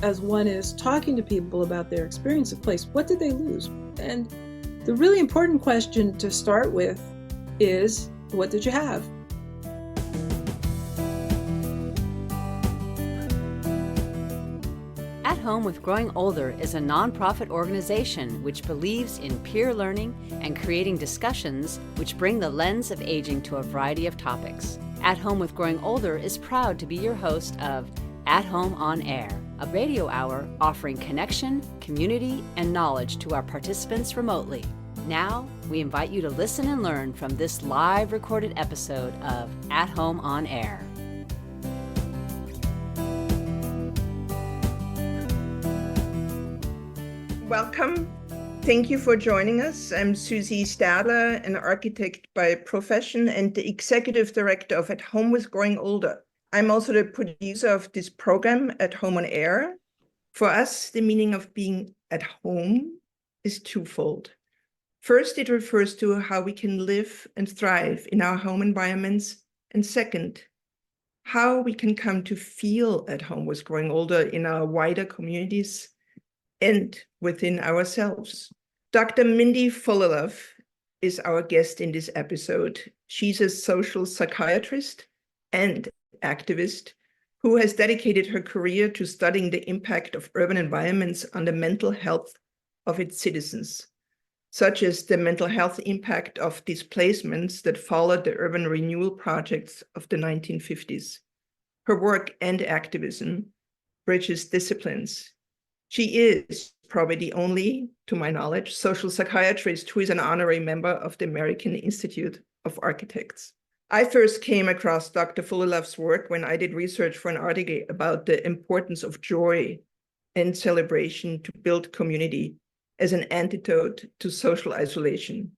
as one is talking to people about their experience of place, what did they lose? And the really important question to start with is, what did you have? At Home with Growing Older is a nonprofit organization which believes in peer learning and creating discussions which bring the lens of aging to a variety of topics. At Home with Growing Older is proud to be your host of At Home on Air, a radio hour offering connection, community, and knowledge to our participants remotely. Now, we invite you to listen and learn from this live recorded episode of At Home on Air. Welcome. Thank you for joining us. I'm Susie Stadler, an architect by profession and the executive director of At Home with Growing Older. I'm also the producer of this program, At Home on Air. For us, the meaning of being at home is twofold. First, it refers to how we can live and thrive in our home environments. And second, how we can come to feel at home with growing older in our wider communities and within ourselves. Dr. Mindy Fullilove is our guest in this episode. She's a social psychiatrist and activist who has dedicated her career to studying the impact of urban environments on the mental health of its citizens, such as the mental health impact of displacements that followed the urban renewal projects of the 1950s. Her work and activism bridges disciplines. She is probably the only, to my knowledge, social psychiatrist who is an honorary member of the American Institute of Architects. I first came across Dr. Fullilove's work when I did research for an article about the importance of joy and celebration to build community as an antidote to social isolation.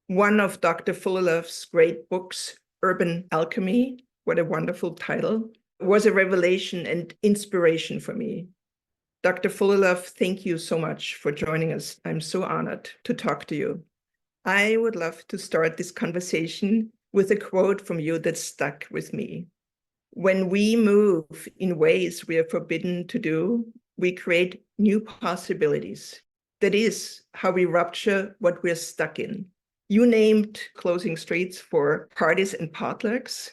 One of Dr. Fullilove's great books, Urban Alchemy, what a wonderful title, was a revelation and inspiration for me. Dr. Fullilove, thank you so much for joining us. I'm so honored to talk to you. I would love to start this conversation with a quote from you that stuck with me. When we move in ways we are forbidden to do, we create new possibilities. That is how we rupture what we're stuck in. You named closing streets for parties and potlucks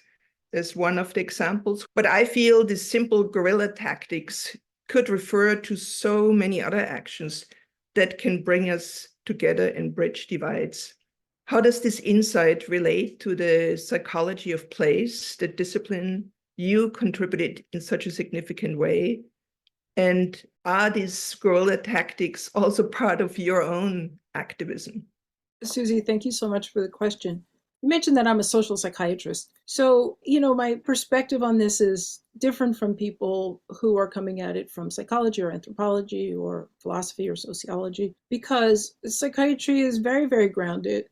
as one of the examples, but I feel the simple guerrilla tactics could refer to so many other actions that can bring us together and bridge divides. How does this insight relate to the psychology of place, the discipline you contributed in such a significant way? And are these guerrilla tactics also part of your own activism? Susie, thank you so much for the question. You mentioned that I'm a social psychiatrist. So, my perspective on this is different from people who are coming at it from psychology or anthropology or philosophy or sociology, because psychiatry is very, very grounded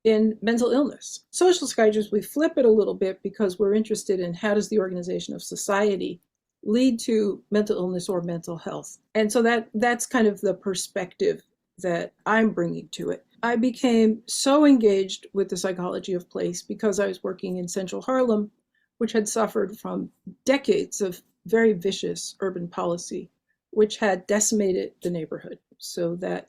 in mental illness. Social psychiatrists, we flip it a little bit because we're interested in how does the organization of society lead to mental illness or mental health. And so that's kind of the perspective that I'm bringing to it. I became so engaged with the psychology of place because I was working in central Harlem, which had suffered from decades of very vicious urban policy, which had decimated the neighborhood so that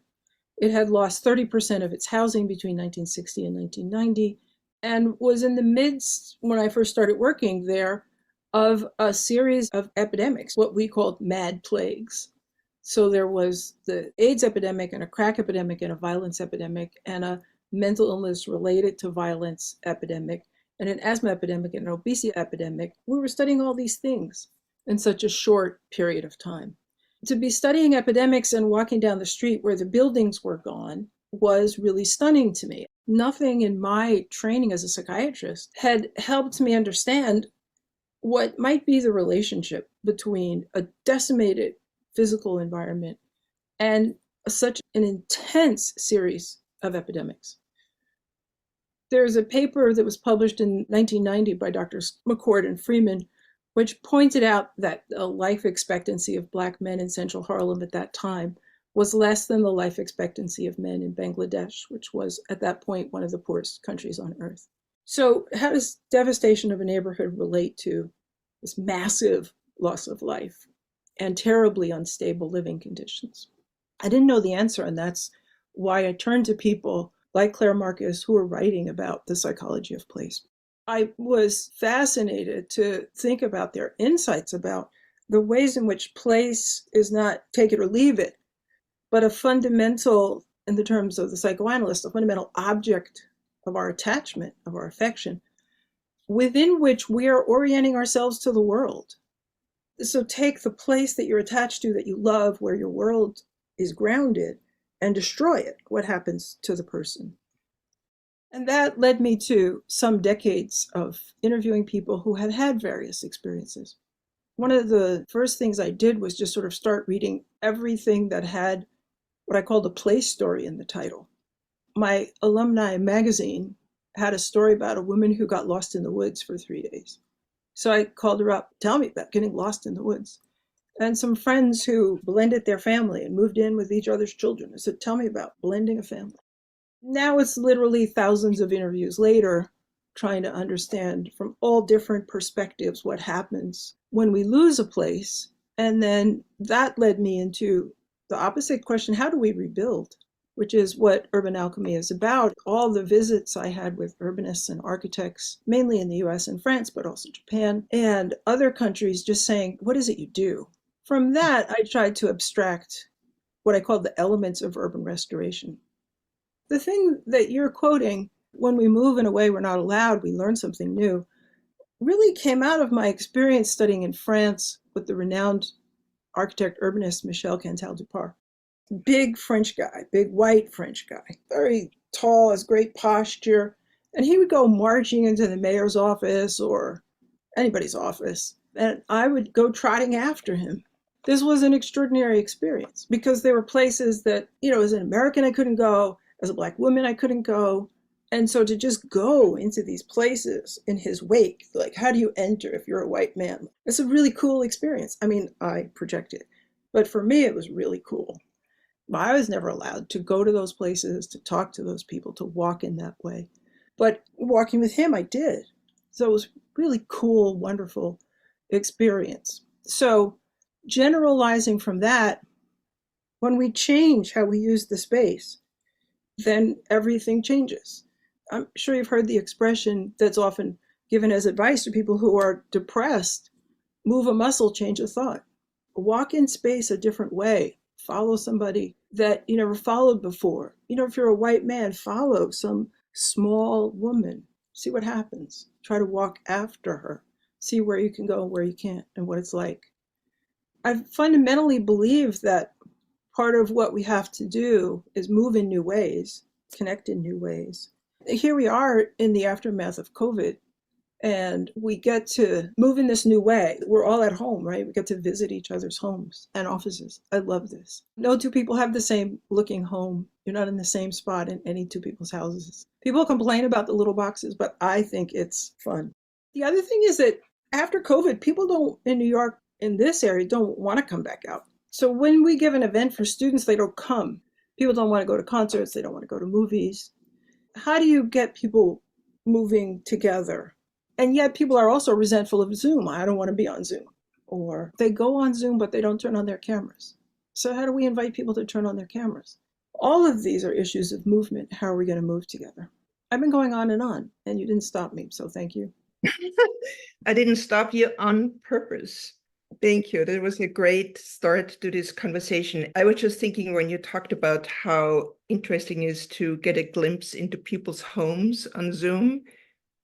it had lost 30% of its housing between 1960 and 1990, and was in the midst, when I first started working there, of a series of epidemics, what we called mad plagues. So there was the AIDS epidemic and a crack epidemic and a violence epidemic and a mental illness related to violence epidemic and an asthma epidemic and an obesity epidemic. We were studying all these things in such a short period of time. To be studying epidemics and walking down the street where the buildings were gone was really stunning to me. Nothing in my training as a psychiatrist had helped me understand what might be the relationship between a decimated physical environment and such an intense series of epidemics. There's a paper that was published in 1990 by Drs. McCord and Freeman, which pointed out that the life expectancy of Black men in central Harlem at that time was less than the life expectancy of men in Bangladesh, which was at that point one of the poorest countries on earth. So how does devastation of a neighborhood relate to this massive loss of life? and terribly unstable living conditions. I didn't know the answer, and that's why I turned to people like Claire Marcus who were writing about the psychology of place. I was fascinated to think about their insights about the ways in which place is not take it or leave it, but a fundamental, in the terms of the psychoanalyst, a fundamental object of our attachment, of our affection, within which we are orienting ourselves to the world. So take the place that you're attached to, that you love, where your world is grounded, and destroy it. What happens to the person? And that led me to some decades of interviewing people who had had various experiences. One of the first things I did was just sort of start reading everything that had what I called a place story in the title. My alumni magazine had a story about a woman who got lost in the woods for 3 days. So I called her up, tell me about getting lost in the woods. And some friends who blended their family and moved in with each other's children. I said, tell me about blending a family. Now it's literally thousands of interviews later, trying to understand from all different perspectives what happens when we lose a place. And then that led me into the opposite question, how do we rebuild? Which is what Urban Alchemy is about. All the visits I had with urbanists and architects, mainly in the US and France, but also Japan and other countries, just saying, what is it you do? From that, I tried to abstract what I called the elements of urban restoration. The thing that you're quoting, when we move in a way we're not allowed, we learn something new, really came out of my experience studying in France with the renowned architect urbanist Michel Cantal-Dupart. Big French guy, big white French guy, very tall, has great posture. And he would go marching into the mayor's office or anybody's office, and I would go trotting after him. This was an extraordinary experience because there were places that, as an American, I couldn't go. As a Black woman, I couldn't go. And so to just go into these places in his wake, like, how do you enter if you're a white man? It's a really cool experience. I mean, I project it, but for me, it was really cool. I was never allowed to go to those places, to talk to those people, to walk in that way. But walking with him, I did. So it was really cool, wonderful experience. So generalizing from that, when we change how we use the space, then everything changes. I'm sure you've heard the expression that's often given as advice to people who are depressed, move a muscle, change a thought. Walk in space a different way. Follow somebody that you never followed before. If you're a white man, follow some small woman. See what happens. Try to walk after her. See where you can go and where you can't and what it's like. I fundamentally believe that part of what we have to do is move in new ways, connect in new ways. Here we are in the aftermath of COVID, and we get to move in this new way. We're all at home, right? We get to visit each other's homes and offices. I love this. No two people have the same looking home. You're not in the same spot in any two people's houses. People complain about the little boxes, but I think it's fun. The other thing is that after COVID, people in New York, in this area, don't want to come back out. So when we give an event for students, they don't come. People don't want to go to concerts. They don't want to go to movies. How do you get people moving together? And yet people are also resentful of Zoom. I don't want to be on Zoom. Or they go on Zoom, but they don't turn on their cameras. So how do we invite people to turn on their cameras? All of these are issues of movement. How are we going to move together? I've been going on, and you didn't stop me. So thank you. I didn't stop you on purpose. Thank you. That was a great start to this conversation. I was just thinking when you talked about how interesting it is to get a glimpse into people's homes on Zoom,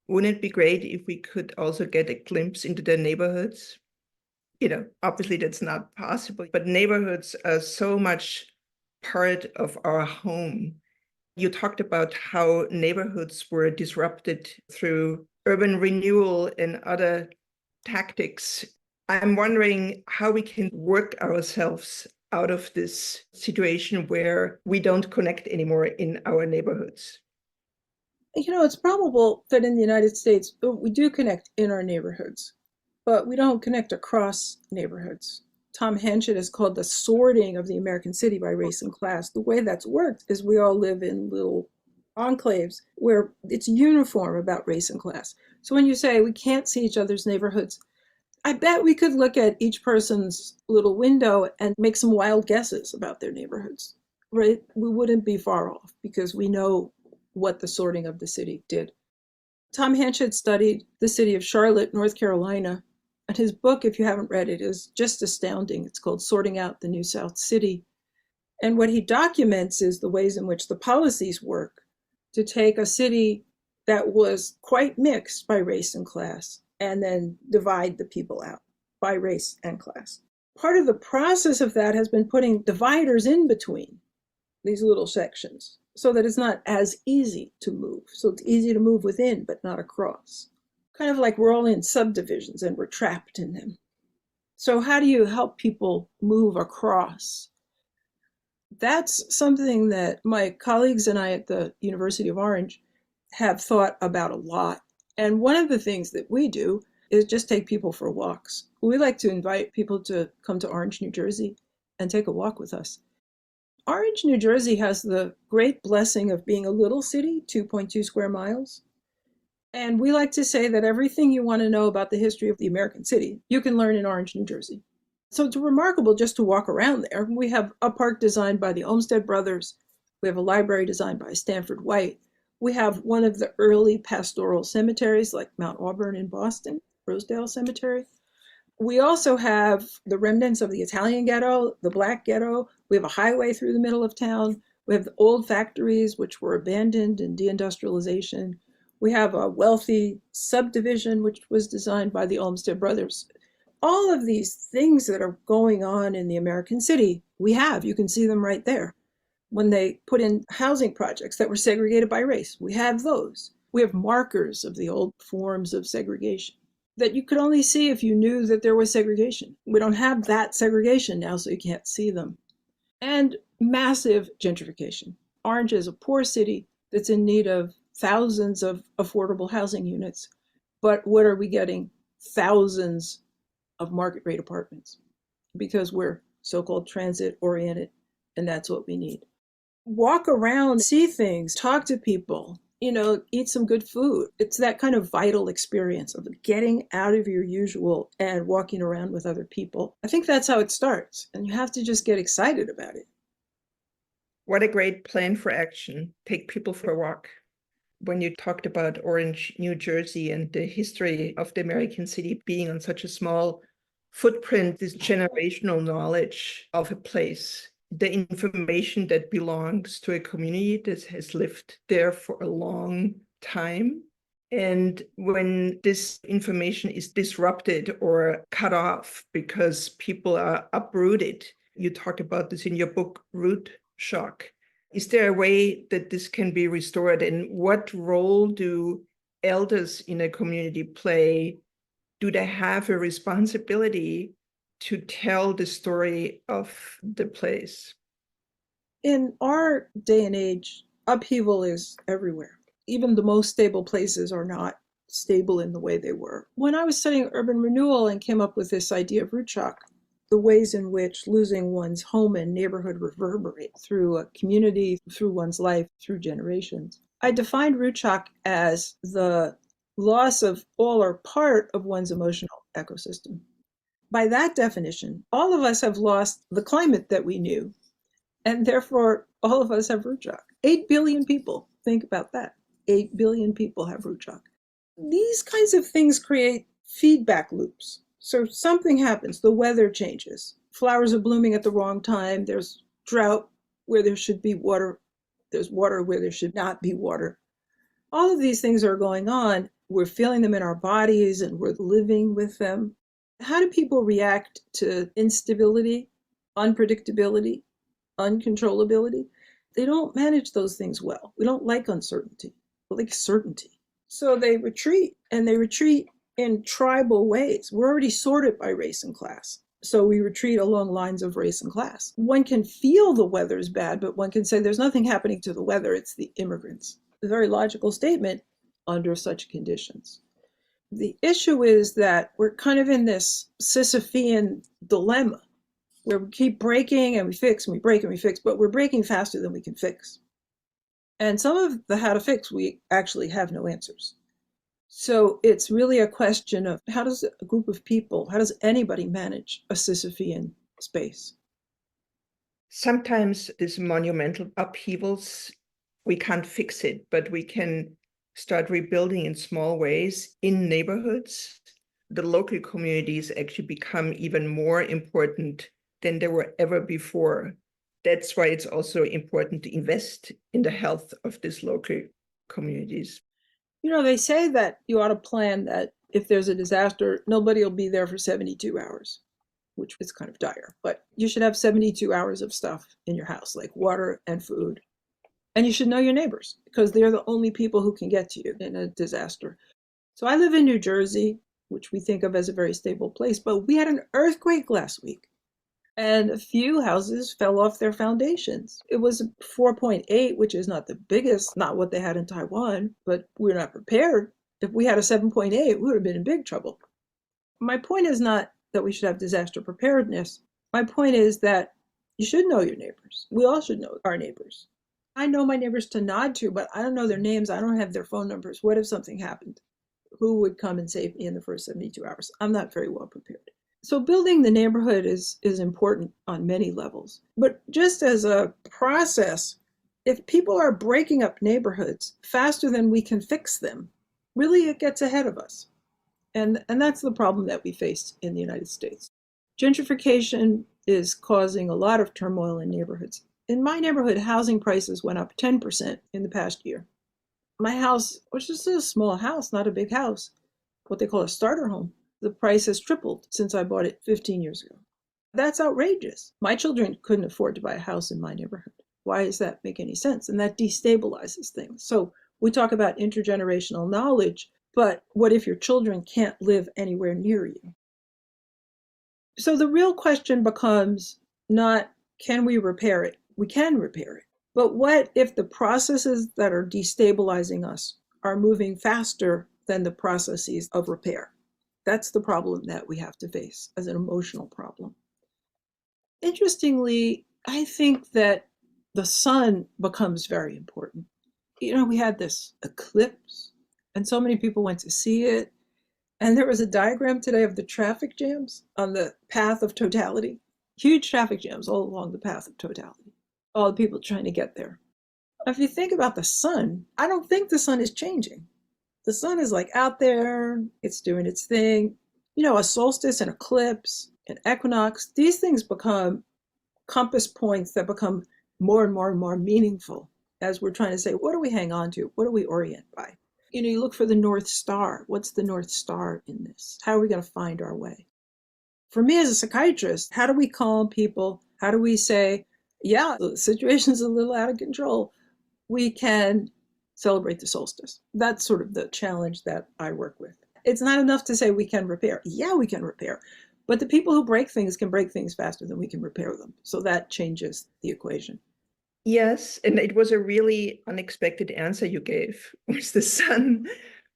wouldn't it be great if we could also get a glimpse into their neighborhoods? Obviously that's not possible, but neighborhoods are so much part of our home. You talked about how neighborhoods were disrupted through urban renewal and other tactics. I'm wondering how we can work ourselves out of this situation where we don't connect anymore in our neighborhoods. It's probable that in the United States, we do connect in our neighborhoods, but we don't connect across neighborhoods. Tom Hanchett has called the sorting of the American city by race and class. The way that's worked is we all live in little enclaves where it's uniform about race and class. So when you say we can't see each other's neighborhoods, I bet we could look at each person's little window and make some wild guesses about their neighborhoods, right? We wouldn't be far off because we know what the sorting of the city did. Tom Hanchett studied the city of Charlotte, North Carolina, and his book, if you haven't read it, is just astounding. It's called Sorting Out the New South City. And what he documents is the ways in which the policies work to take a city that was quite mixed by race and class and then divide the people out by race and class. Part of the process of that has been putting dividers in between these little sections so that it's not as easy to move. So it's easy to move within, but not across. Kind of like we're all in subdivisions and we're trapped in them. So how do you help people move across? That's something that my colleagues and I at the University of Orange have thought about a lot. And one of the things that we do is just take people for walks. We like to invite people to come to Orange, New Jersey, and take a walk with us. Orange, New Jersey has the great blessing of being a little city, 2.2 square miles. And we like to say that everything you want to know about the history of the American city, you can learn in Orange, New Jersey. So it's remarkable just to walk around there. We have a park designed by the Olmsted brothers. We have a library designed by Stanford White. We have one of the early pastoral cemeteries like Mount Auburn in Boston, Rosedale Cemetery. We also have the remnants of the Italian ghetto, the Black ghetto. We have a highway through the middle of town. We have the old factories, which were abandoned in deindustrialization. We have a wealthy subdivision, which was designed by the Olmsted brothers. All of these things that are going on in the American city, you can see them right there. When they put in housing projects that were segregated by race, we have those. We have markers of the old forms of segregation that you could only see if you knew that there was segregation. We don't have that segregation now, so you can't see them. And massive gentrification. Orange is a poor city that's in need of thousands of affordable housing units. But what are we getting? Thousands of market rate apartments because we're so-called transit oriented, and that's what we need. Walk around, see things, talk to people, eat some good food. It's that kind of vital experience of getting out of your usual and walking around with other people. I think that's how it starts, and you have to just get excited about it. What a great plan for action. Take people for a walk. When you talked about Orange, New Jersey, and the history of the American city being on such a small footprint, this generational knowledge of a place, the information that belongs to a community that has lived there for a long time. And when this information is disrupted or cut off because people are uprooted, you talk about this in your book, Root Shock. Is there a way that this can be restored? And what role do elders in a community play? Do they have a responsibility to tell the story of the place? In our day and age, upheaval is everywhere. Even the most stable places are not stable in the way they were. When I was studying urban renewal and came up with this idea of root shock, the ways in which losing one's home and neighborhood reverberate through a community, through one's life, through generations, I defined root shock as the loss of all or part of one's emotional ecosystem. By that definition, all of us have lost the climate that we knew, and therefore all of us have root shock. 8 billion people, think about that. 8 billion people have root shock. These kinds of things create feedback loops. So something happens, the weather changes, flowers are blooming at the wrong time, there's drought where there should be water, there's water where there should not be water. All of these things are going on. We're feeling them in our bodies and we're living with them. How do people react to instability, unpredictability, uncontrollability? They don't manage those things well. We don't like uncertainty. We like certainty. So they retreat, and they retreat in tribal ways. We're already sorted by race and class. So we retreat along lines of race and class. One can feel the weather is bad, but one can say there's nothing happening to the weather, it's the immigrants. A very logical statement under such conditions. The issue is that we're kind of in this Sisyphean dilemma where we keep breaking and we fix and we break and we fix, but we're breaking faster than we can fix. And some of the how to fix, we actually have no answers. So it's really a question of how does a group of people, how does anybody manage a Sisyphean space? Sometimes these monumental upheavals, we can't fix it, but we can start rebuilding in small ways in neighborhoods. The local communities actually become even more important than they were ever before. That's why it's also important to invest in the health of these local communities. You know, they say that you ought to plan that if there's a disaster, nobody will be there for 72 hours, which is kind of dire. But you should have 72 hours of stuff in your house, like water and food. And you should know your neighbors because they're the only people who can get to you in a disaster. So I live in New Jersey, which we think of as a very stable place, but we had an earthquake last week and a few houses fell off their foundations. It was 4.8, which is not the biggest, not what they had in Taiwan, but we're not prepared. If we had a 7.8, we would have been in big trouble. My point is not that we should have disaster preparedness. My point is that you should know your neighbors. We all should know our neighbors. I know my neighbors to nod to, but I don't know their names. I don't have their phone numbers. What if something happened? Who would come and save me in the first 72 hours? I'm not very well prepared. So building the neighborhood is important on many levels. But just as a process, if people are breaking up neighborhoods faster than we can fix them, really it gets ahead of us. And that's the problem that we face in the United States. Gentrification is causing a lot of turmoil in neighborhoods. In my neighborhood, housing prices went up 10% in the past year. My house, which is a small house, not a big house, what they call a starter home, the price has tripled since I bought it 15 years ago. That's outrageous. My children couldn't afford to buy a house in my neighborhood. Why does that make any sense? And that destabilizes things. So we talk about intergenerational knowledge, but what if your children can't live anywhere near you? So the real question becomes not, can we repair it? We can repair it. But what if the processes that are destabilizing us are moving faster than the processes of repair? That's the problem that we have to face as an emotional problem. Interestingly, I think that the sun becomes very important. You know, we had this eclipse, and so many people went to see it. And there was a diagram today of the traffic jams on the path of totality. Huge traffic jams all along the path of totality. All the people trying to get there. If you think about the sun, I don't think the sun is changing. The sun is like out there, it's doing its thing. You know, a solstice, an eclipse, an equinox, these things become compass points that become more and more and more meaningful as we're trying to say, what do we hang on to? What do we orient by? You know, you look for the North Star. What's the North Star in this? How are we going to find our way? For me as a psychiatrist, how do we calm people? How do we say, yeah, the situation's a little out of control. We can celebrate the solstice. That's sort of the challenge that I work with. It's not enough to say we can repair. Yeah, we can repair. But the people who break things can break things faster than we can repair them. So that changes the equation. Yes, and it was a really unexpected answer you gave with the sun,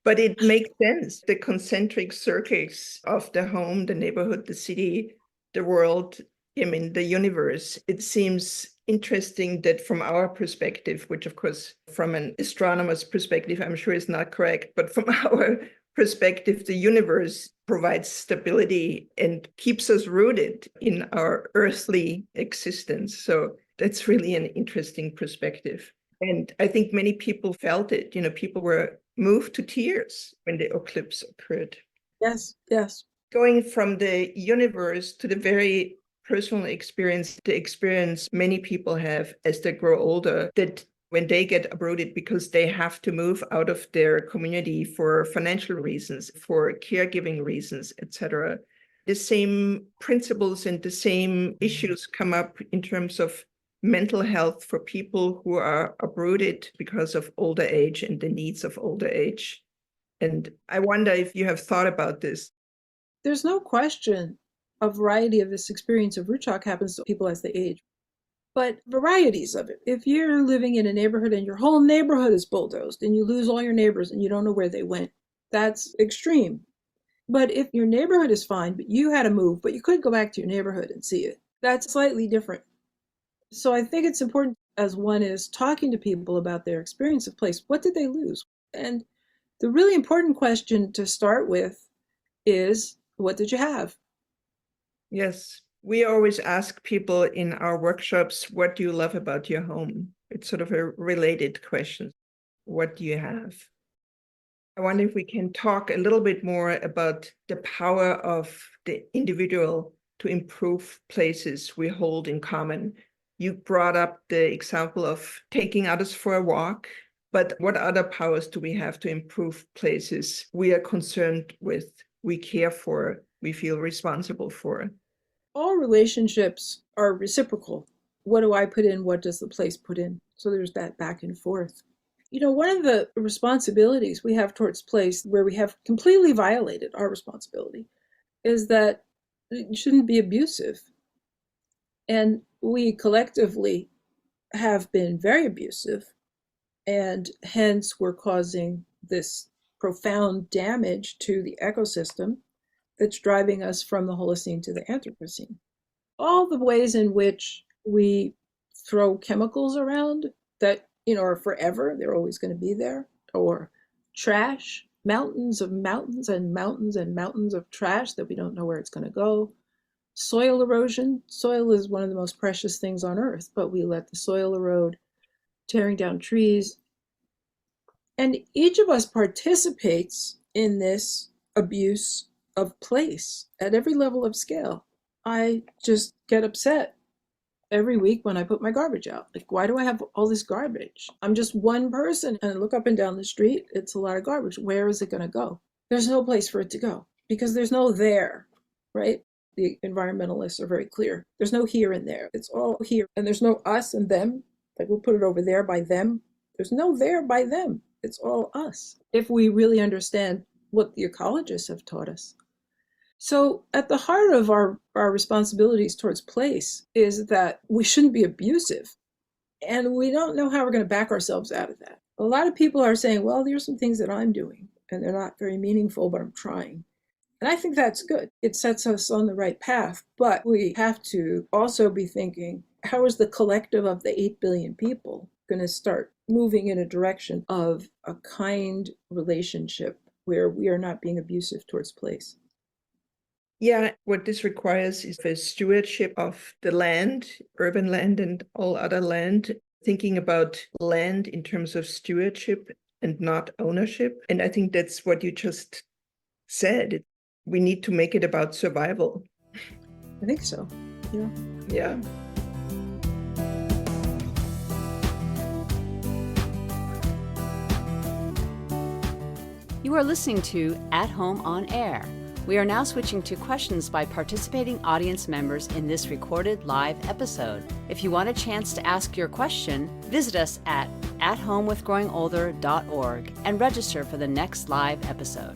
but it makes sense. The concentric circles of the home, the neighborhood, the city, the world, I mean, the universe. It seems interesting that from our perspective, which of course, from an astronomer's perspective, I'm sure is not correct, but from our perspective, the universe provides stability and keeps us rooted in our earthly existence. So that's really an interesting perspective. And I think many people felt it. You know, people were moved to tears when the eclipse occurred. Yes, yes. Going from the universe to the very personal experience, the experience many people have as they grow older, that when they get uprooted because they have to move out of their community for financial reasons, for caregiving reasons, etc., the same principles and the same issues come up in terms of mental health for people who are uprooted because of older age and the needs of older age. And I wonder if you have thought about this. There's no question a variety of this experience of root shock happens to people as they age, but varieties of it. If you're living in a neighborhood and your whole neighborhood is bulldozed and you lose all your neighbors and you don't know where they went, that's extreme. But if your neighborhood is fine, but you had to move, but you could go back to your neighborhood and see it, that's slightly different. So I think it's important as one is talking to people about their experience of place. What did they lose? And The really important question to start with is, what did you have? Yes. We always ask people in our workshops, what do you love about your home? It's sort of a related question. What do you have? I wonder if we can talk a little bit more about the power of the individual to improve places we hold in common. You brought up the example of taking others for a walk, but what other powers do we have to improve places we are concerned with, we care for, we feel responsible for? All relationships are reciprocal. What do I put in? What does the place put in? So there's that back and forth. One of the responsibilities we have towards place where we have completely violated our responsibility is that it shouldn't be abusive. And we collectively have been very abusive, and hence we're causing this profound damage to the ecosystem that's driving us from the Holocene to the Anthropocene. All the ways in which we throw chemicals around that are forever, they're always going to be there, or trash, mountains of mountains and mountains and mountains of trash that we don't know where it's going to go. Soil erosion. Soil is one of the most precious things on earth, but we let the soil erode, tearing down trees. And each of us participates in this abuse of place at every level of scale. I just get upset every week when I put my garbage out. Like, why do I have all this garbage? I'm just one person, and I look up and down the street, it's a lot of garbage. Where is it going to go? There's no place for it to go because there's no there, right? The environmentalists are very clear. There's no here and there. It's all here. And there's no us and them. Like, we'll put it over there by them. There's no there by them. It's all us. If we really understand what the ecologists have taught us. So at the heart of our responsibilities towards place is that we shouldn't be abusive. And we don't know how we're going to back ourselves out of that. A lot of people are saying, well, there's some things that I'm doing, and they're not very meaningful, but I'm trying. And I think that's good. It sets us on the right path. But we have to also be thinking, how is the collective of the 8 billion people going to start moving in a direction of a kind relationship where we are not being abusive towards place? Yeah, what this requires is the stewardship of the land, urban land and all other land, thinking about land in terms of stewardship and not ownership. And I think that's what you just said. We need to make it about survival. I think so. Yeah. Yeah. You are listening to At Home on Air. We are now switching to questions by participating audience members in this recorded live episode. If you want a chance to ask your question, visit us at athomewithgrowingolder.org and register for the next live episode.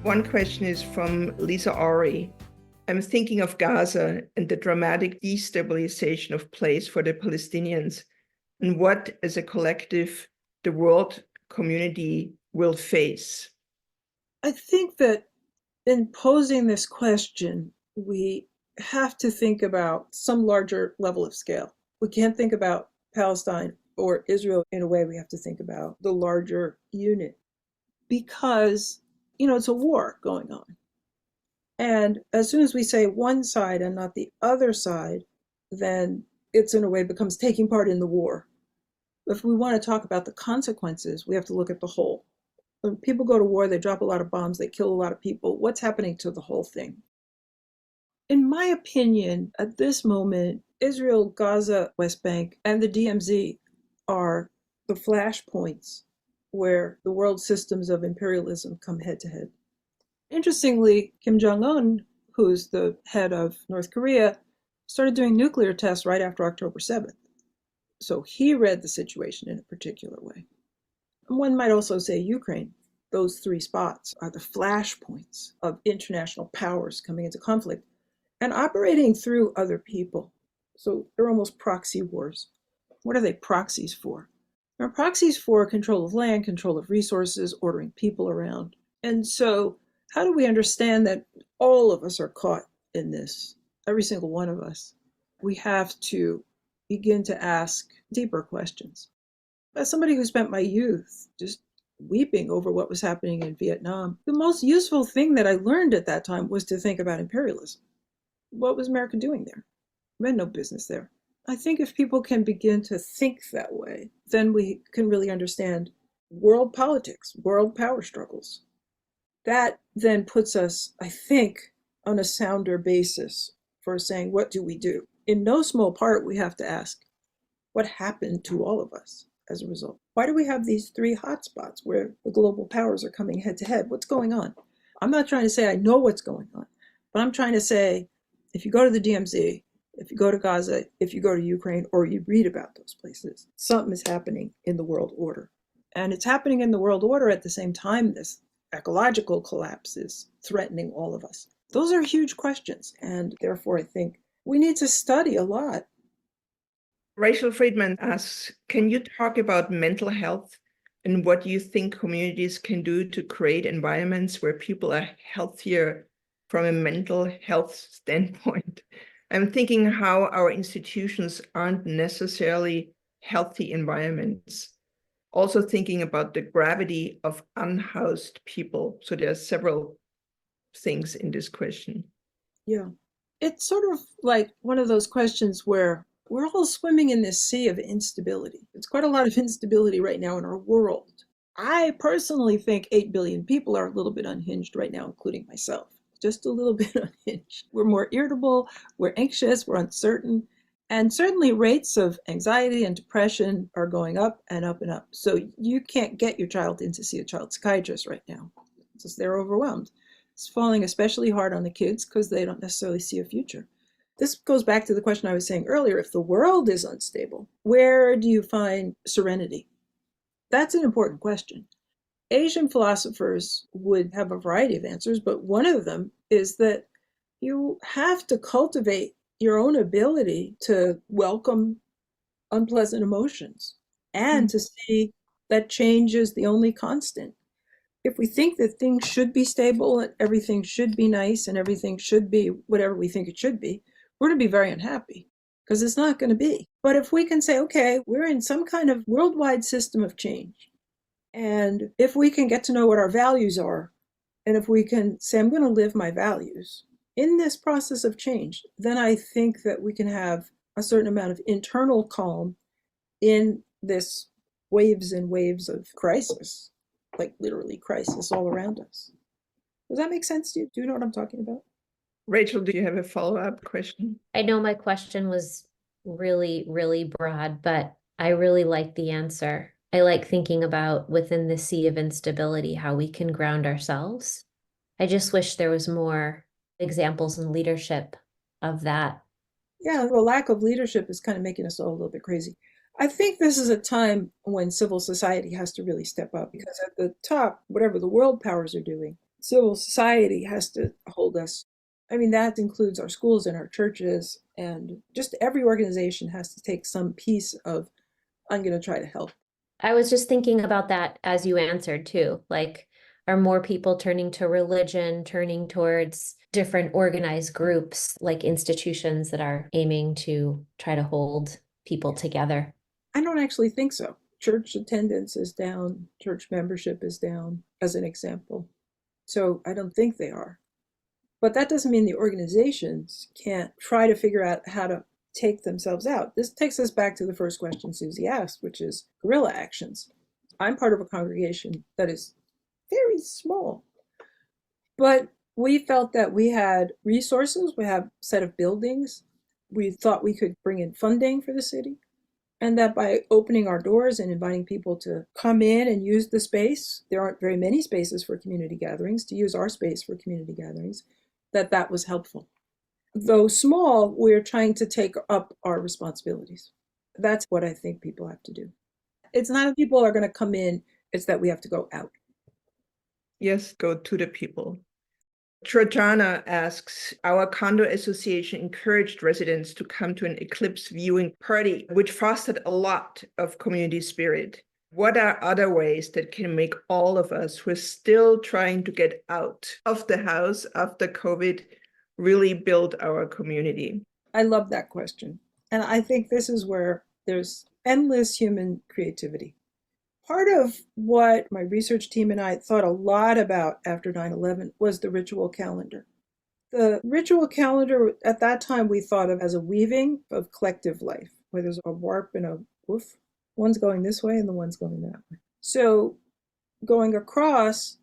One question is from Lisa Ori. I'm thinking of Gaza and the dramatic destabilization of place for the Palestinians, and what, as a collective, the world community will face. I think that in posing this question, we have to think about some larger level of scale. We can't think about Palestine or Israel in a way. We have to think about the larger unit because, it's a war going on. And as soon as we say one side and not the other side, then it's in a way becomes taking part in the war. If we want to talk about the consequences, we have to look at the whole. When people go to war, they drop a lot of bombs, they kill a lot of people. What's happening to the whole thing? In my opinion, at this moment, Israel, Gaza, West Bank, and the DMZ are the flashpoints where the world systems of imperialism come head to head. Interestingly, Kim Jong-un, who's the head of North Korea, started doing nuclear tests right after October 7th. So he read the situation in a particular way. And one might also say Ukraine. Those three spots are the flashpoints of international powers coming into conflict and operating through other people. So they're almost proxy wars. What are they proxies for? They're proxies for control of land, control of resources, ordering people around. And so how do we understand that all of us are caught in this? Every single one of us. We have to, begin to ask deeper questions. As somebody who spent my youth just weeping over what was happening in Vietnam, the most useful thing that I learned at that time was to think about imperialism. What was America doing there? We had no business there. I think if people can begin to think that way, then we can really understand world politics, world power struggles. That then puts us, I think, on a sounder basis for saying, what do we do? In no small part, we have to ask, what happened to all of us as a result? Why do we have these three hotspots where the global powers are coming head to head? What's going on? I'm not trying to say I know what's going on, but I'm trying to say, if you go to the DMZ, if you go to Gaza, if you go to Ukraine, or you read about those places, something is happening in the world order. And it's happening in the world order at the same time this ecological collapse is threatening all of us. Those are huge questions. And therefore, I think we need to study a lot. Rachel Friedman asks, can you talk about mental health and what you think communities can do to create environments where people are healthier from a mental health standpoint? I'm thinking how our institutions aren't necessarily healthy environments. Also thinking about the gravity of unhoused people. So there are several things in this question. Yeah. It's sort of like one of those questions where we're all swimming in this sea of instability. It's quite a lot of instability right now in our world. I personally think 8 billion people are a little bit unhinged right now, including myself. Just a little bit unhinged. We're more irritable, we're anxious, we're uncertain. And certainly rates of anxiety and depression are going up and up and up. So you can't get your child in to see a child psychiatrist right now because they're overwhelmed. It's falling especially hard on the kids because they don't necessarily see a future. This goes back to the question I was saying earlier. If the world is unstable, where do you find serenity? That's an important question. Asian philosophers would have a variety of answers, but one of them is that you have to cultivate your own ability to welcome unpleasant emotions and to see that change is the only constant. If we think that things should be stable and everything should be nice and everything should be whatever we think it should be, we're going to be very unhappy because it's not going to be. But if we can say, okay, we're in some kind of worldwide system of change, and if we can get to know what our values are, and if we can say, I'm going to live my values in this process of change, then I think that we can have a certain amount of internal calm in this waves and waves of crisis, like literally crisis all around us. Does that make sense to you? Do you know what I'm talking about? Rachel, do you have a follow-up question? I know my question was really, really broad, but I really like the answer. I like thinking about within the sea of instability, how we can ground ourselves. I just wish there was more examples and leadership of that. Yeah, the lack of leadership is kind of making us all a little bit crazy. I think this is a time when civil society has to really step up because at the top, whatever the world powers are doing, civil society has to hold us. I mean, that includes our schools and our churches, and just every organization has to take some piece of, I'm going to try to help. I was just thinking about that as you answered too. Like, are more people turning to religion, turning towards different organized groups, like institutions that are aiming to try to hold people together? I don't actually think so. Church attendance is down, church membership is down, as an example. So I don't think they are. But that doesn't mean the organizations can't try to figure out how to take themselves out. This takes us back to the first question Susie asked, which is guerrilla actions. I'm part of a congregation that is very small, but we felt that we had resources, we have a set of buildings, we thought we could bring in funding for the city, and that by opening our doors and inviting people to come in and use the space, there aren't very many spaces for community gatherings, to use our space for community gatherings, that was helpful. Though small, we're trying to take up our responsibilities. That's what I think people have to do. It's not that people are going to come in, it's that we have to go out. Yes, go to the people. Trojana asks, our condo association encouraged residents to come to an eclipse viewing party, which fostered a lot of community spirit. What are other ways that can make all of us who are still trying to get out of the house after COVID really build our community? I love that question. And I think this is where there's endless human creativity. Part of what my research team and I thought a lot about after 9/11 was the ritual calendar. The ritual calendar at that time we thought of as a weaving of collective life, where there's a warp and a woof. One's going this way and the one's going that way. So going across,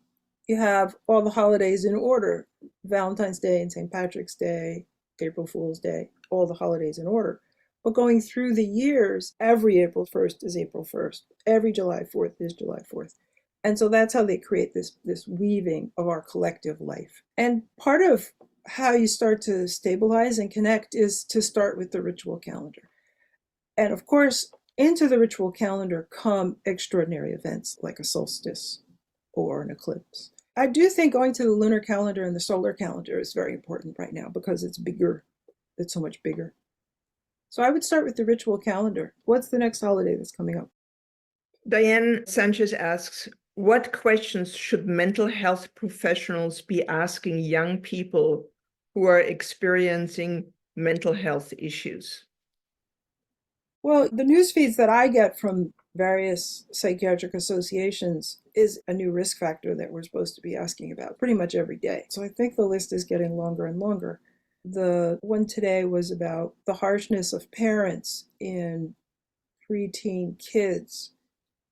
you have all the holidays in order: Valentine's Day and St. Patrick's Day, April Fool's Day, all the holidays in order. But going through the years, every April 1st is April 1st. Every July 4th is July 4th. And so that's how they create this weaving of our collective life. And part of how you start to stabilize and connect is to start with the ritual calendar. And of course, into the ritual calendar come extraordinary events like a solstice or an eclipse. I do think going to the lunar calendar and the solar calendar is very important right now because it's bigger. It's so much bigger. So I would start with the ritual calendar. What's the next holiday that's coming up? Diane Sanchez asks, what questions should mental health professionals be asking young people who are experiencing mental health issues? Well, the news feeds that I get from various psychiatric associations is a new risk factor that we're supposed to be asking about pretty much every day. So I think the list is getting longer and longer. The one today was about the harshness of parents in preteen kids,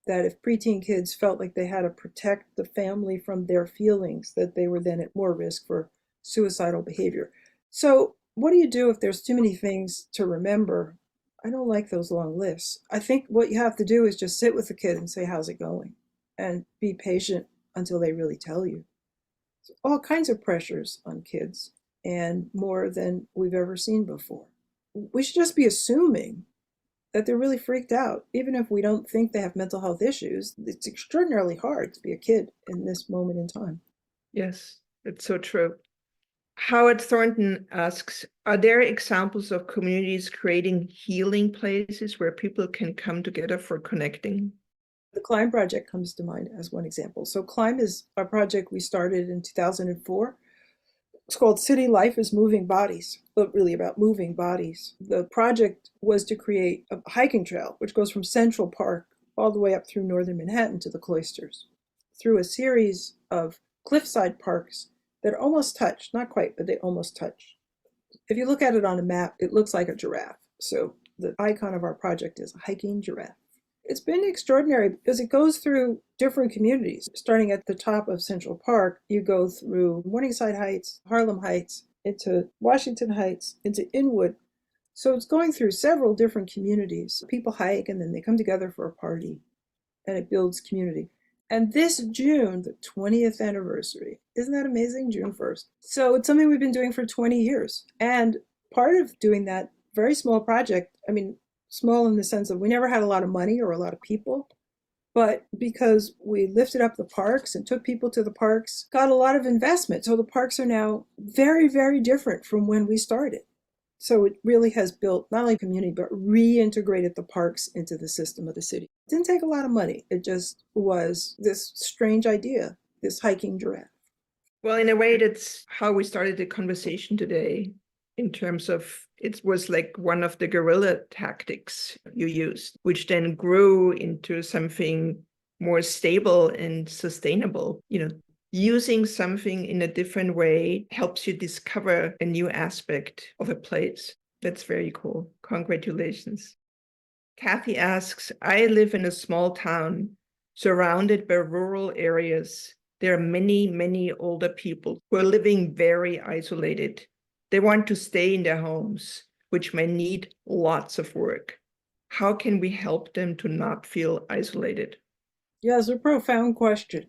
that if preteen kids felt like they had to protect the family from their feelings, that they were then at more risk for suicidal behavior. So what do you do if there's too many things to remember? I don't like those long lists. I think what you have to do is just sit with the kid and say, how's it going? And be patient until they really tell you. So all kinds of pressures on kids, and more than we've ever seen before. We should just be assuming that they're really freaked out. Even if we don't think they have mental health issues, it's extraordinarily hard to be a kid in this moment in time. Yes, it's so true. Howard Thornton asks, are there examples of communities creating healing places where people can come together for connecting? The Climb Project comes to mind as one example. So Climb is a project we started in 2004. It's called City Life is Moving Bodies, but really about moving bodies. The project was to create a hiking trail, which goes from Central Park all the way up through northern Manhattan to the Cloisters, through a series of cliffside parks that almost touch, not quite, but they almost touch. If you look at it on a map, it looks like a giraffe. So the icon of our project is a hiking giraffe. It's been extraordinary because it goes through different communities. Starting at the top of Central Park, you go through Morningside Heights, Harlem Heights, into Washington Heights, into Inwood. So it's going through several different communities. People hike and then they come together for a party, and it builds community. And this June, the 20th anniversary, isn't that amazing? June 1st. So it's something we've been doing for 20 years. And part of doing that very small project, I mean, small in the sense of we never had a lot of money or a lot of people, but because we lifted up the parks and took people to the parks, got a lot of investment. So the parks are now very, very different from when we started. So it really has built not only community, but reintegrated the parks into the system of the city. It didn't take a lot of money. It just was this strange idea, this hiking giraffe. Well, in a way, that's how we started the conversation today, in terms of it was like one of the guerrilla tactics you used, which then grew into something more stable and sustainable. Using something in a different way helps you discover a new aspect of a place. That's very cool. Congratulations. Kathy asks, I live in a small town surrounded by rural areas. There are many, many older people who are living very isolated. They want to stay in their homes, which may need lots of work. How can we help them to not feel isolated? Yeah, it's a profound question.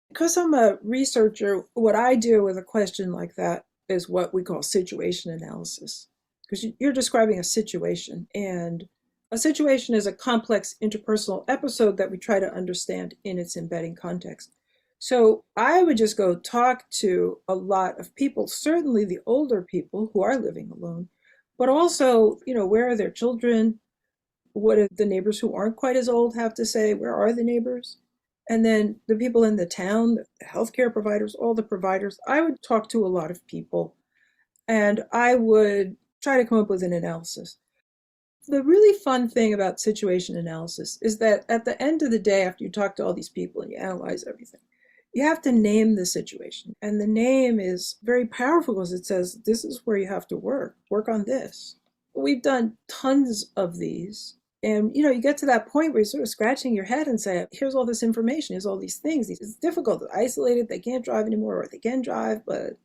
Because I'm a researcher, what I do with a question like that is what we call situation analysis. Because you're describing a situation, and a situation is a complex interpersonal episode that we try to understand in its embedding context. So I would just go talk to a lot of people, certainly the older people who are living alone, but also, where are their children? What do the neighbors who aren't quite as old have to say? Where are the neighbors? And then the people in the town, the healthcare providers, all the providers. I would talk to a lot of people, and I would try to come up with an analysis. The really fun thing about situation analysis is that at the end of the day, after you talk to all these people and you analyze everything, you have to name the situation. And the name is very powerful because it says, this is where you have to work on this. We've done tons of these. And you get to that point where you're sort of scratching your head and say, here's all this information, here's all these things. It's difficult, they're isolated, they can't drive anymore, or they can drive, but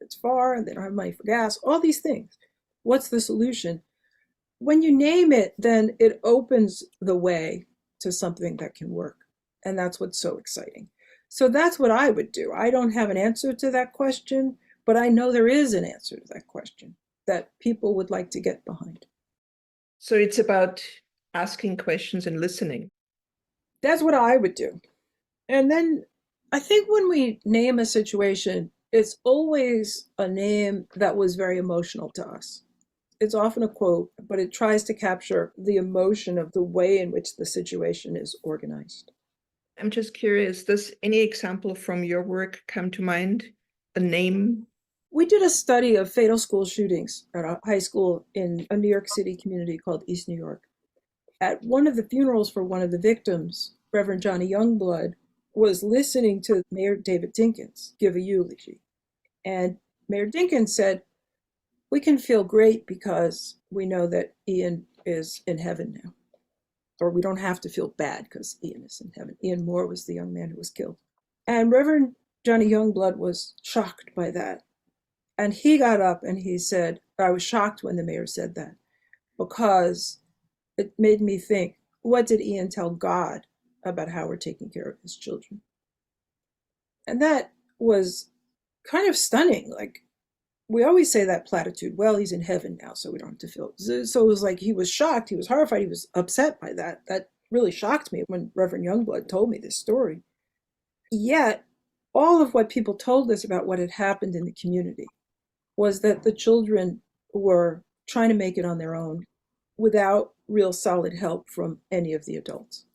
it's far and they don't have money for gas, all these things. What's the solution? When you name it, then it opens the way to something that can work. And that's what's so exciting. So that's what I would do. I don't have an answer to that question, but I know there is an answer to that question that people would like to get behind. So it's about asking questions and listening. That's what I would do. And then I think when we name a situation, it's always a name that was very emotional to us. It's often a quote, but it tries to capture the emotion of the way in which the situation is organized. I'm just curious, does any example from your work come to mind? A name? We did a study of fatal school shootings at a high school in a New York City community called East New York. At one of the funerals for one of the victims, Reverend Johnny Youngblood was listening to Mayor David Dinkins give a eulogy. And Mayor Dinkins said, we can feel great because we know that Ian is in heaven now. Or we don't have to feel bad because Ian is in heaven. Ian Moore was the young man who was killed. And Reverend Johnny Youngblood was shocked by that. And he got up and he said, I was shocked when the mayor said that because it made me think, what did Ian tell God about how we're taking care of his children? And that was kind of stunning. Like, we always say that platitude, well, he's in heaven now, so we don't have to feel. So it was like he was shocked, he was horrified, he was upset by that. That really shocked me when Reverend Youngblood told me this story. Yet, all of what people told us about what had happened in the community was that the children were trying to make it on their own without real solid help from any of the adults.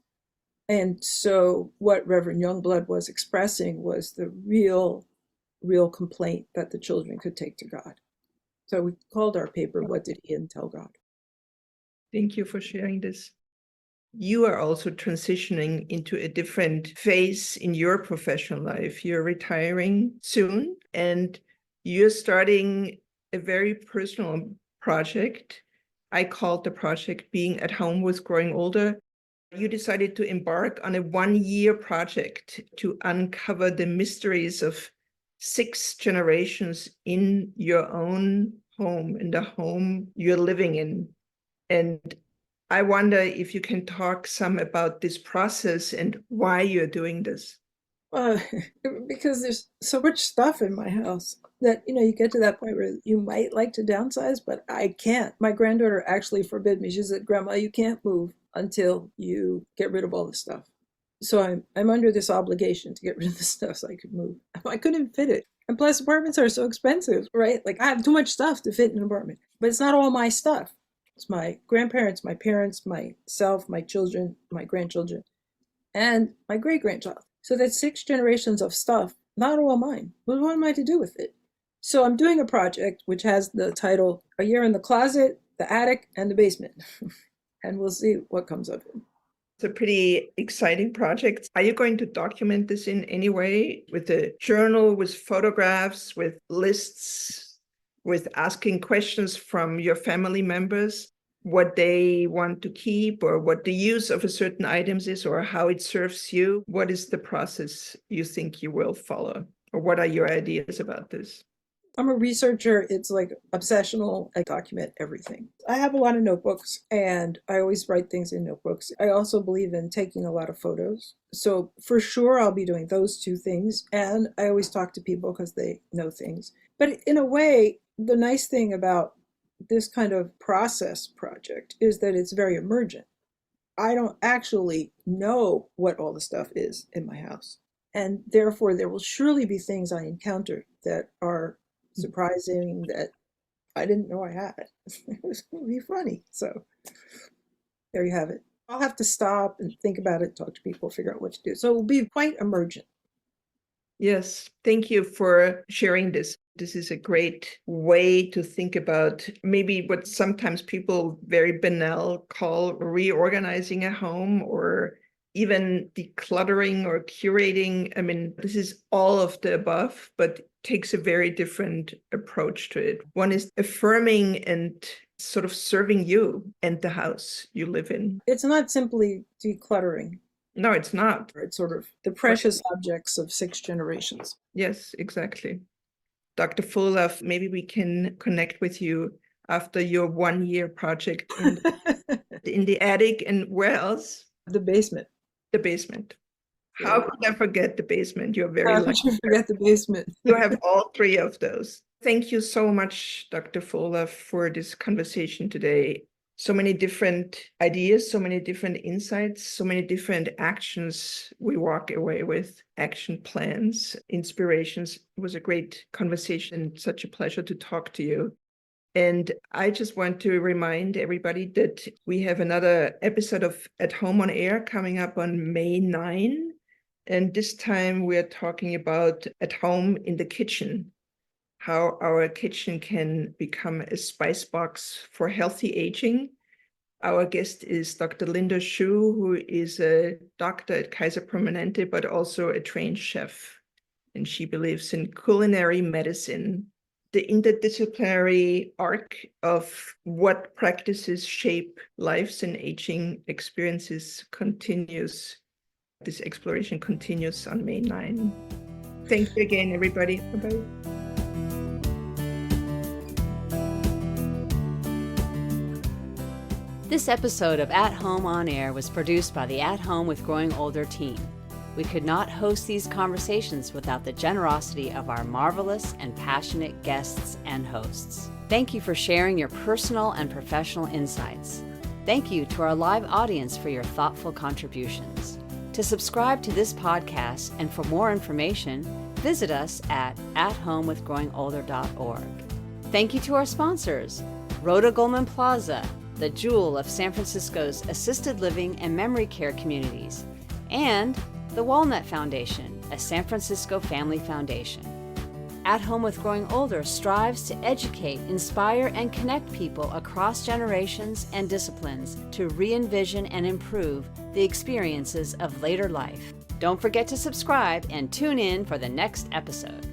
And so what Reverend Youngblood was expressing was the real complaint that the children could take to God. So we called our paper, What Did Ian Tell God? Thank you for sharing this. You are also transitioning into a different phase in your professional life. You're retiring soon, and you're starting a very personal project. I called the project Being at Home with Growing Older. You decided to embark on a 1-year project to uncover the mysteries of 6 generations in your own home, in the home you're living in. And I wonder if you can talk some about this process and why you're doing this. Because there's so much stuff in my house that, you get to that point where you might like to downsize, but I can't. My granddaughter actually forbid me. She said, Grandma, you can't move until you get rid of all the stuff. So I'm under this obligation to get rid of the stuff so I could move. I couldn't fit it. And plus apartments are so expensive, right? Like I have too much stuff to fit in an apartment, but it's not all my stuff. It's my grandparents, my parents, myself, my children, my grandchildren, and my great-grandchild. So that's 6 generations of stuff, not all mine. What am I to do with it? So I'm doing a project which has the title, A Year in the Closet, the Attic, and the Basement. And we'll see what comes of it. It's a pretty exciting project. Are you going to document this in any way with a journal, with photographs, with lists, with asking questions from your family members, what they want to keep or what the use of a certain items is or how it serves you? What is the process you think you will follow? Or what are your ideas about this? I'm a researcher. It's like obsessional. I document everything. I have a lot of notebooks and I always write things in notebooks. I also believe in taking a lot of photos. So for sure, I'll be doing those 2 things. And I always talk to people because they know things. But in a way, the nice thing about this kind of process project is that it's very emergent. I don't actually know what all the stuff is in my house. And therefore, there will surely be things I encounter that are surprising that I didn't know I had. It was going to be funny. So there you have it. I'll have to stop and think about it, talk to people, figure out what to do. So it will be quite emergent. Yes, thank you for sharing this. This is a great way to think about maybe what sometimes people very banal call reorganizing a home or even decluttering or curating. I mean, this is all of the above, but takes a very different approach to it. One is affirming and sort of serving you and the house you live in. It's not simply decluttering. No, it's not. It's sort of the precious objects of 6 generations. Yes, exactly. Dr. Fullilove, maybe we can connect with you after your 1-year project in the attic. And where else? The basement. The basement. How could I forget the basement? You're very How lucky. could you forget the basement? You have all 3 of those. Thank you so much, Dr. Fullilove, for this conversation today. So many different ideas, so many different insights, so many different actions we walk away with, action plans, inspirations. It was a great conversation, such a pleasure to talk to you. And I just want to remind everybody that we have another episode of At Home on Air coming up on May 9. And this time we're talking about at home in the kitchen, how our kitchen can become a spice box for healthy aging. Our guest is Dr. Linda Schuh, who is a doctor at Kaiser Permanente, but also a trained chef. And she believes in culinary medicine. The interdisciplinary arc of what practices shape lives and aging experiences continues. This exploration continues on May 9. Thank you again, everybody. Bye-bye. This episode of At Home on Air was produced by the At Home with Growing Older team. We could not host these conversations without the generosity of our marvelous and passionate guests and hosts. Thank you for sharing your personal and professional insights. Thank you to our live audience for your thoughtful contributions. To subscribe to this podcast and for more information, visit us at athomewithgrowingolder.org. Thank you to our sponsors, Rhoda Goldman Plaza, the jewel of San Francisco's assisted living and memory care communities, and the Walnut Foundation, a San Francisco family foundation. At Home with Growing Older strives to educate, inspire, and connect people across generations and disciplines to re-envision and improve the experiences of later life. Don't forget to subscribe and tune in for the next episode.